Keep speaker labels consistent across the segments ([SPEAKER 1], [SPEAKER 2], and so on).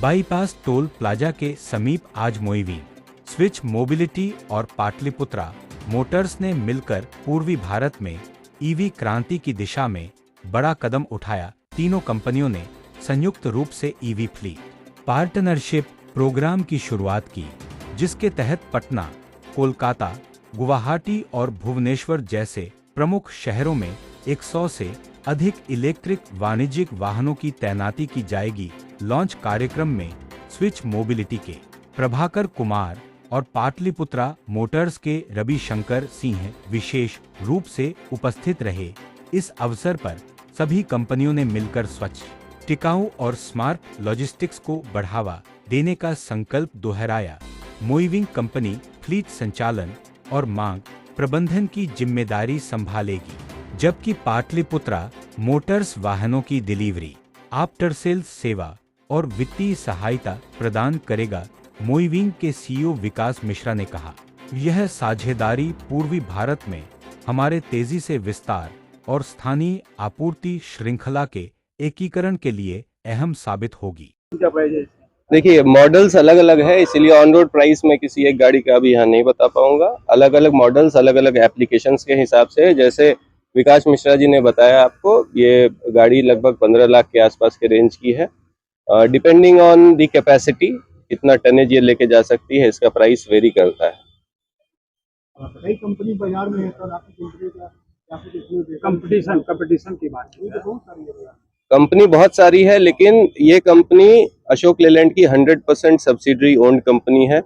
[SPEAKER 1] Bypass toll plaza के समीप आज मोइविंग, स्विच मोबिलिटी और पाटलिपुत्रा मोटर्स ने मिलकर पूर्वी भारत में ईवी क्रांति की दिशा में बड़ा कदम उठाया। तीनों कंपनियों ने संयुक्त रूप से ईवी फ्लीट पार्टनरशिप प्रोग्राम की शुरुआत की, जिसके तहत पटना, कोलकाता, गुवाहाटी और भुवनेश्वर जैसे प्रमुख शहरों में 100 से अधिक इलेक्ट्रिक वाणिज्यिक वाहनों की तैनाती की जाएगी। लॉन्च कार्यक्रम में स्विच मोबिलिटी के प्रभाकर कुमार और पाटलिपुत्रा मोटर्स के रविशंकर सिंह विशेष रूप से उपस्थित रहे। इस अवसर पर सभी कंपनियों ने मिलकर स्वच्छ, टिकाऊ और स्मार्ट लॉजिस्टिक्स को बढ़ावा देने का संकल्प दोहराया। मोइविंग कंपनी फ्लीट संचालन और मांग प्रबंधन की जिम्मेदारी संभालेगी, जबकि पाटलिपुत्रा मोटर्स वाहनों की डिलीवरी, आफ्टर सेल्स सेवा और वित्तीय सहायता प्रदान करेगा। मोइविंग के सीईओ विकास मिश्रा ने कहा, यह साझेदारी पूर्वी भारत में हमारे तेजी से विस्तार और स्थानीय आपूर्ति श्रृंखला के एकीकरण के लिए अहम साबित होगी।
[SPEAKER 2] देखिए, मॉडल्स अलग अलग है, इसीलिए ऑन रोड प्राइस में किसी एक गाड़ी का अभी यहाँ नहीं बता पाऊंगा। अलग अलग मॉडल्स अलग अलग एप्लीकेशंस के हिसाब से, जैसे विकास मिश्रा जी ने बताया आपको, ये गाड़ी लगभग 15 लाख के आसपास के रेंज की है। डिपेंडिंग ऑन दी कैपेसिटी, कितना टनेज ये लेके जा सकती है, इसका प्राइस वेरी करता है।
[SPEAKER 3] कई कंपनी बाजार में है सर, आपकी कंपटीशन की बात
[SPEAKER 2] कंपनी बहुत सारी है, लेकिन ये कंपनी अशोक लेलैंड की 100% सब्सिडरी ओन्ड कंपनी है।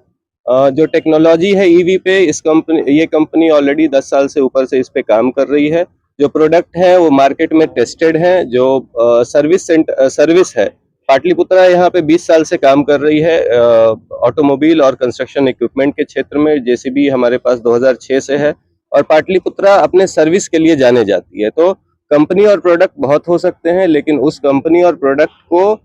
[SPEAKER 2] जो टेक्नोलॉजी है ईवी पे, ये कंपनी ऑलरेडी 10 साल से ऊपर से इस पे काम कर रही है। जो प्रोडक्ट है वो मार्केट में टेस्टेड है। जो सर्विस है, पाटलिपुत्रा यहाँ पे 20 साल से काम कर रही है ऑटोमोबाइल और कंस्ट्रक्शन इक्विपमेंट के क्षेत्र में। जेसीबी हमारे पास 2006 से है और पाटलिपुत्रा अपने सर्विस के लिए जाने जाती है। तो कंपनी और प्रोडक्ट बहुत हो सकते हैं, लेकिन उस कंपनी और प्रोडक्ट को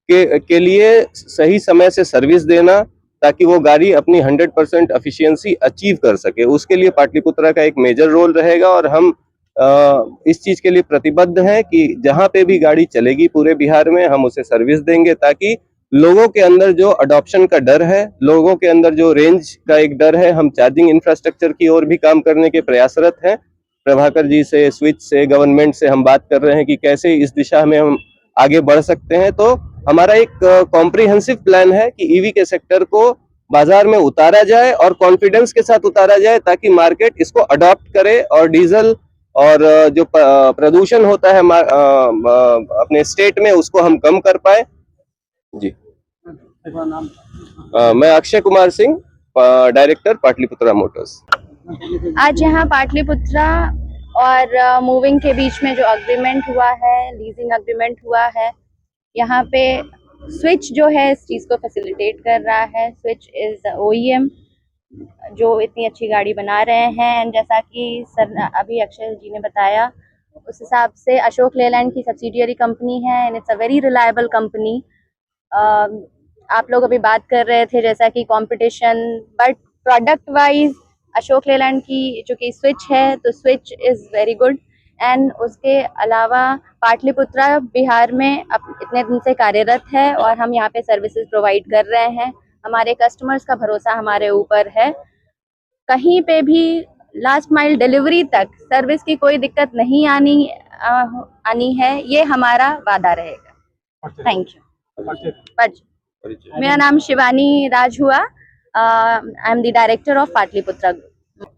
[SPEAKER 2] के लिए सही समय से सर्विस देना, ताकि वो गाड़ी अपनी 100% एफिशिएंसी अचीव कर सके, उसके लिए पाटलिपुत्रा का एक मेजर रोल रहेगा। और हम इस चीज के लिए प्रतिबद्ध हैं कि जहां पे भी गाड़ी चलेगी पूरे बिहार में, हम उसे सर्विस देंगे, ताकि लोगों के अंदर जो अडॉप्शन का डर है, लोगों के अंदर जो रेंज का एक डर है, हम चार्जिंग इंफ्रास्ट्रक्चर की ओर भी काम करने के प्रयासरत हैं। प्रभाकर जी से, स्विच से, गवर्नमेंट से हम बात कर रहे हैं कि कैसे इस दिशा में हम आगे बढ़ सकते हैं। तो हमारा एक कॉम्प्रिहेंसिव प्लान है कि ईवी के सेक्टर को बाजार में उतारा जाए और कॉन्फिडेंस के साथ उतारा जाए, ताकि मार्केट इसको अडॉप्ट करे और डीजल और जो प्रदूषण होता है अपने स्टेट में, उसको हम कम कर पाए। जी, मैं अक्षय कुमार सिंह, डायरेक्टर पाटलिपुत्रा मोटर्स।
[SPEAKER 4] आज यहाँ पाटलिपुत्रा और मूविंग के बीच में जो अग्रीमेंट हुआ है, लीजिंग अग्रीमेंट हुआ है, यहाँ पे स्विच जो है इस चीज़ को फैसिलिटेट कर रहा है। स्विच इज़ OEM जो इतनी अच्छी गाड़ी बना रहे हैं। एंड जैसा कि सर अभी अक्षय जी ने बताया, उस हिसाब से अशोक लेलैंड की सब्सिडियरी कंपनी है and it's a very reliable company. आप लोग अभी बात कर रहे थे जैसा कि competition, but product wise Ashok Leyland की जो कि स्विच है, तो switch is very good. And उसके अलावा पाटलिपुत्रा बिहार में इतने दिन से कार्यरत है और हम यहाँ पे सर्विसेज प्रोवाइड कर रहे हैं। हमारे कस्टमर्स का भरोसा हमारे ऊपर है। कहीं पे भी लास्ट माइल डिलीवरी तक सर्विस की कोई दिक्कत नहीं आनी है, ये हमारा वादा रहेगा। Thank you. मेरा नाम शिवानी राज हुआ। I am the director of Pataliputra group.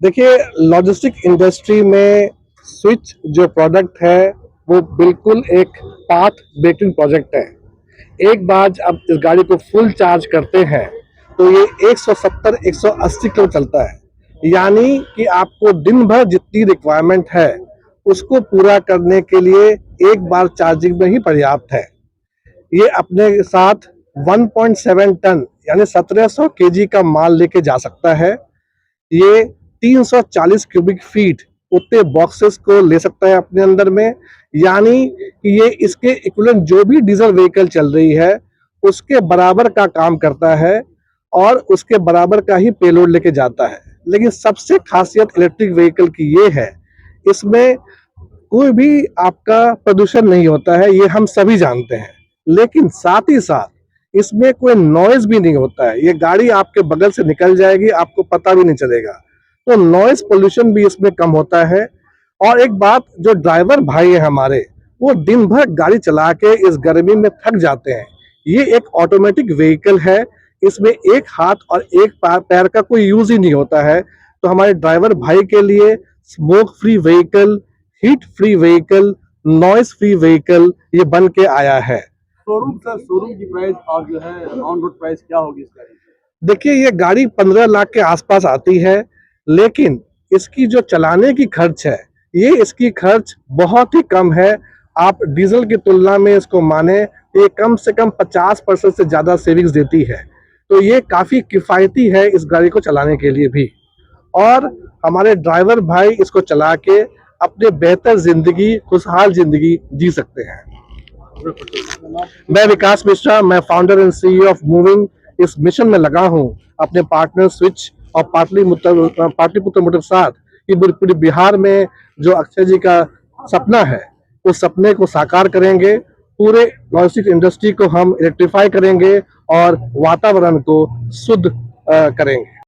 [SPEAKER 3] देखिए, लॉजिस्टिक इंडस्ट्री में स्विच जो प्रोडक्ट है वो बिल्कुल एक पाथ ब्रेकिंग प्रोजेक्ट है। एक बार अब इस गाड़ी को फुल चार्ज करते हैं तो ये 170-180 किलो चलता है, यानी कि आपको दिन भर जितनी रिक्वायरमेंट है उसको पूरा करने के लिए एक बार चार्जिंग में ही पर्याप्त है। ये अपने साथ 1.7 टन यानी 1700 केजी का माल लेके जा सकता है। ये 340 क्यूबिक फीट उतने बॉक्सेस को ले सकता है अपने अंदर में, यानी कि ये इसके इक्विवेलेंट जो भी डीजल व्हीकल चल रही है उसके बराबर का काम करता है और उसके बराबर का ही पेलोड लेके जाता है। लेकिन सबसे खासियत इलेक्ट्रिक व्हीकल की ये है, इसमें कोई भी आपका प्रदूषण नहीं होता है, ये हम सभी जानते हैं। लेकिन साथ ही साथ इसमें कोई नॉइज भी नहीं होता है। ये गाड़ी आपके बगल से निकल जाएगी, आपको पता भी नहीं चलेगा। तो नॉइज पोल्यूशन भी इसमें कम होता है। और एक बात, जो ड्राइवर भाई है हमारे, वो दिन भर गाड़ी चला के इस गर्मी में थक जाते हैं। ये एक ऑटोमेटिक व्हीकल है, इसमें एक हाथ और एक पैर का कोई यूज ही नहीं होता है। तो हमारे ड्राइवर भाई के लिए smoke free vehicle, heat free vehicle, noise free vehicle ये बन के आया है।
[SPEAKER 5] शोरूम की प्राइस और जो है ऑन रोड प्राइस क्या होगी इस गाड़ी की?
[SPEAKER 3] देखिए, ये गाड़ी 15 लाख के आसपास आती है, लेकिन इसकी जो चलाने की खर्च है, ये इसकी खर्च बहुत ही कम है। आप डीजल की तुलना में इसको माने, ये कम से कम 50% से ज्यादा सेविंग्स देती है। तो ये काफी किफायती है इस गाड़ी को चलाने के लिए भी। और हमारे ड्राइवर भाई इसको चला के अपने बेहतर जिंदगी, खुशहाल जिंदगी जी सकते हैं। मैं विकास मिश्रा, मैं founder and CEO of moving, इस मिशन में लगा हूं अपने पार्टनर स्विच और पाटलिपुत्र मोटर के साथ कि पूरे बिहार में जो अक्षय जी का सपना है, उस सपने को साकार करेंगे। पूरे लॉजिस्टिक इंडस्ट्री को हम इलेक्ट्रीफाई करेंगे और वातावरण को शुद्ध करेंगे।